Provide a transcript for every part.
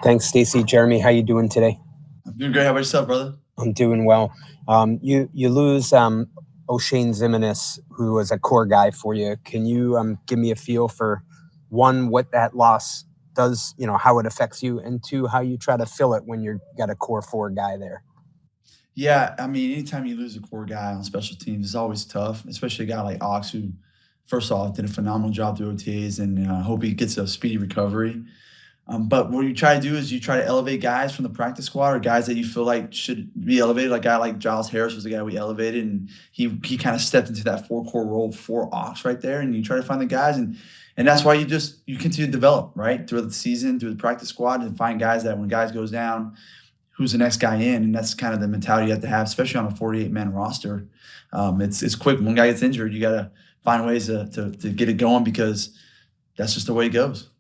Thanks, Stacy. Jeremy, how you doing today? I'm doing great. How about yourself, brother? I'm doing well. You lose O'Shane Ziminis, who was a core guy for you. Can you give me a feel for, one, what that loss does, how it affects you, and two, how you try to fill it when you've got a core four guy there? Yeah, I mean, anytime you lose a core guy on special teams, it's always tough, especially a guy like Ox, who, first off, did a phenomenal job through OTAs, and hope he gets a speedy recovery. But what you try to do is you try to elevate guys from the practice squad or guys that you feel like should be elevated. Like a guy like Giles Harris was the guy we elevated, and he kind of stepped into that four core role for Ox right there. And you try to find the guys, and that's why you continue to develop right throughout the season, through the practice squad, and find guys that when guys goes down, who's the next guy in, and that's kind of the mentality you have to have, especially on a 48-man roster. It's quick. When one guy gets injured, you got to find ways to get it going because that's just the way it goes.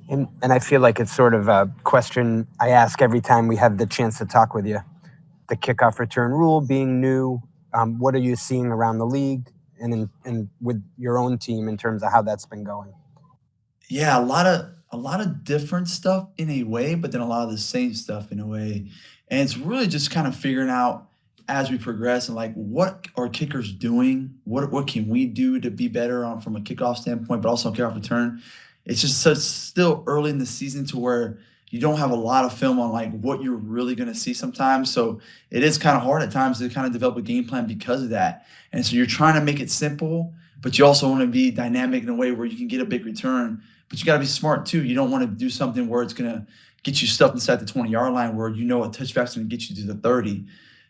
And I feel like it's sort of a question I ask every time we have the chance to talk with you. The kickoff return rule being new, what are you seeing around the league and with your own team in terms of how that's been going? Yeah, a lot of different stuff in a way, but then a lot of the same stuff in a way. And it's really just kind of figuring out as we progress and like what are kickers doing? What can we do to be better on from a kickoff standpoint, but also on kickoff return? It's just so it's still early in the season to where you don't have a lot of film on like what you're really going to see sometimes. So it is kind of hard at times to kind of develop a game plan because of that. And so you're trying to make it simple, but you also want to be dynamic in a way where you can get a big return. But you got to be smart too. You don't want to do something where it's going to get you stuck inside the 20-yard line where you know a touchback's going to get you to the 30.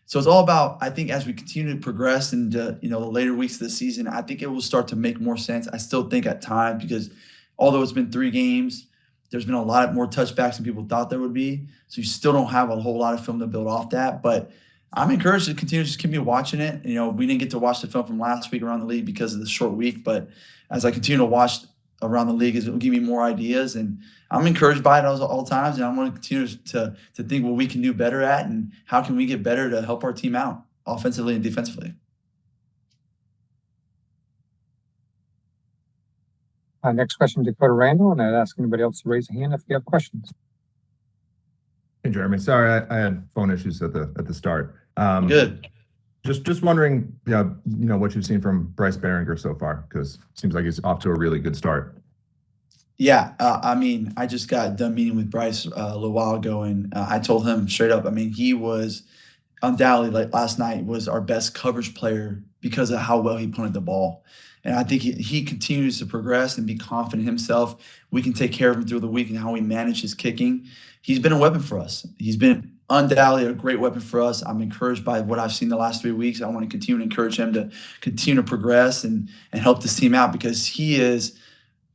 So it's all about, I think, as we continue to progress into the later weeks of the season, I think it will start to make more sense. I still think at times because although it's been 3 games, there's been a lot more touchbacks than people thought there would be. So you still don't have a whole lot of film to build off that. But I'm encouraged to continue to just keep me watching it. We didn't get to watch the film from last week around the league because of the short week. But as I continue to watch around the league, it will give me more ideas. And I'm encouraged by it all times. And I'm going to continue to think what we can do better at and how can we get better to help our team out offensively and defensively. Next question, Dakota Randall, and I'd ask anybody else to raise a hand if you have questions. Hey, Jeremy. Sorry, I had phone issues at the start. Good. Just wondering, what you've seen from Bryce Berringer so far, because it seems like he's off to a really good start. Yeah, I just got done meeting with Bryce a little while ago, and I told him straight up. He was undoubtedly, like last night, was our best coverage player because of how well he punted the ball. And I think he continues to progress and be confident in himself. We can take care of him through the week and how we manage his kicking. He's been a weapon for us. He's been undoubtedly a great weapon for us. I'm encouraged by what I've seen the last 3 weeks. I want to continue to encourage him to continue to progress and help this team out because he is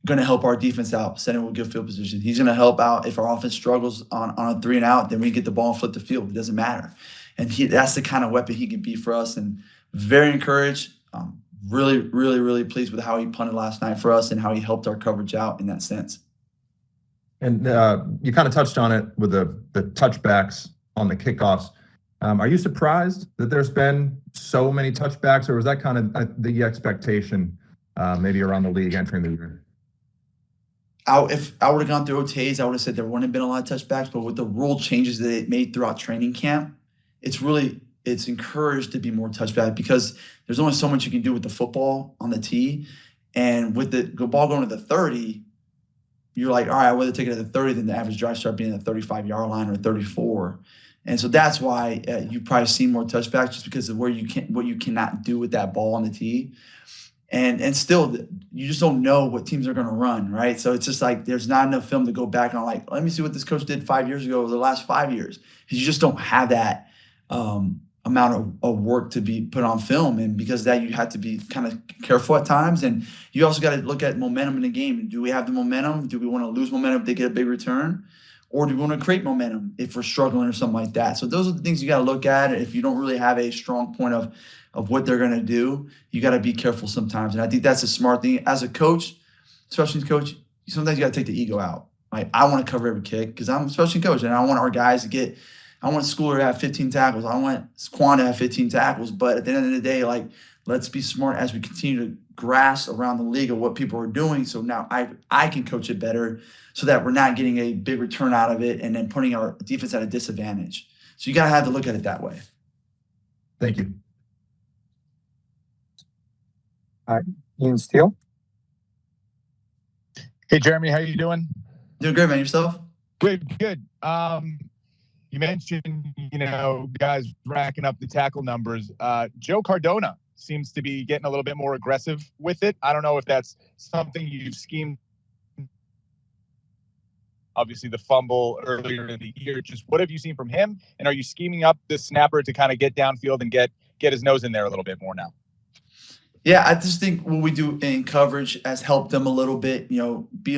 going to help our defense out, setting with good field position. He's going to help out if our offense struggles on a 3 and out, then we get the ball and flip the field. It doesn't matter. And that's the kind of weapon he can be for us. And very encouraged. Really, really, really pleased with how he punted last night for us and how he helped our coverage out in that sense. And you kind of touched on it with the touchbacks on the kickoffs. Are you surprised that there's been so many touchbacks, or was that kind of the expectation maybe around the league entering the year? If I would have gone through OTAs, I would have said there wouldn't have been a lot of touchbacks, but with the rule changes that it made throughout training camp, it's encouraged to be more touchback because there's only so much you can do with the football on the tee. And with the ball going to the 30, you're like, all right, I'd rather take it at the 30 than the average drive start being at the 35-yard line or 34. And so that's why you probably see more touchbacks just because of what you cannot do with that ball on the tee. And still, you just don't know what teams are going to run, right? So it's just like there's not enough film to go back on, like, let me see what this coach did 5 years ago over the last 5 years. Because you just don't have that amount of work to be put on film. And because of that, you have to be kind of careful at times. And you also got to look at momentum in the game. Do we have the momentum? Do we want to lose momentum if they get a big return? Or do we want to create momentum if we're struggling or something like that? So those are the things you got to look at. If you don't really have a strong point of what they're going to do, you got to be careful sometimes. And I think that's a smart thing. As a coach, special teams coach, sometimes you got to take the ego out. Like, I want to cover every kick because I'm a special teams coach and I want our guys to I want Schooler to have 15 tackles. I want Quan to have 15 tackles. But at the end of the day, like, let's be smart as we continue to grasp around the league of what people are doing. So now I can coach it better so that we're not getting a big return out of it and then putting our defense at a disadvantage. So you got to have to look at it that way. Thank you. Ian Steele. Hey, Jeremy, how you doing? Doing great, man. Yourself? Good. You mentioned, guys racking up the tackle numbers. Joe Cardona seems to be getting a little bit more aggressive with it. I don't know if that's something you've schemed. Obviously, the fumble earlier in the year. Just what have you seen from him? And are you scheming up the snapper to kind of get downfield and get his nose in there a little bit more now? Yeah, I just think what we do in coverage has helped them a little bit, be a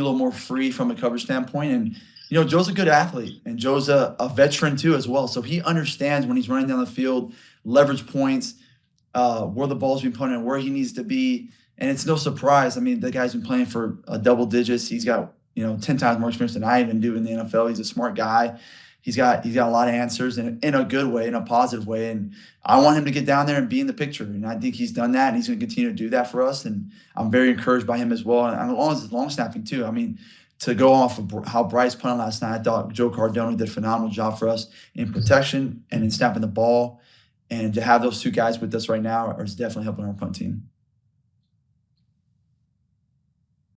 little more free from a coverage standpoint. And, Joe's a good athlete, and Joe's a veteran too as well. So he understands when he's running down the field, leverage points, where the ball's being punted and where he needs to be. And it's no surprise. I mean, the guy's been playing for double digits. He's got, 10 times more experience than I even do in the NFL. He's a smart guy. He's got a lot of answers in a good way, in a positive way. And I want him to get down there and be in the picture. And I think he's done that, and he's going to continue to do that for us. And I'm very encouraged by him as well. And as long as it's long snapping too. I mean, to go off of how Bryce punted last night, I thought Joe Cardona did a phenomenal job for us in protection and in snapping the ball. And to have those two guys with us right now is definitely helping our punt team.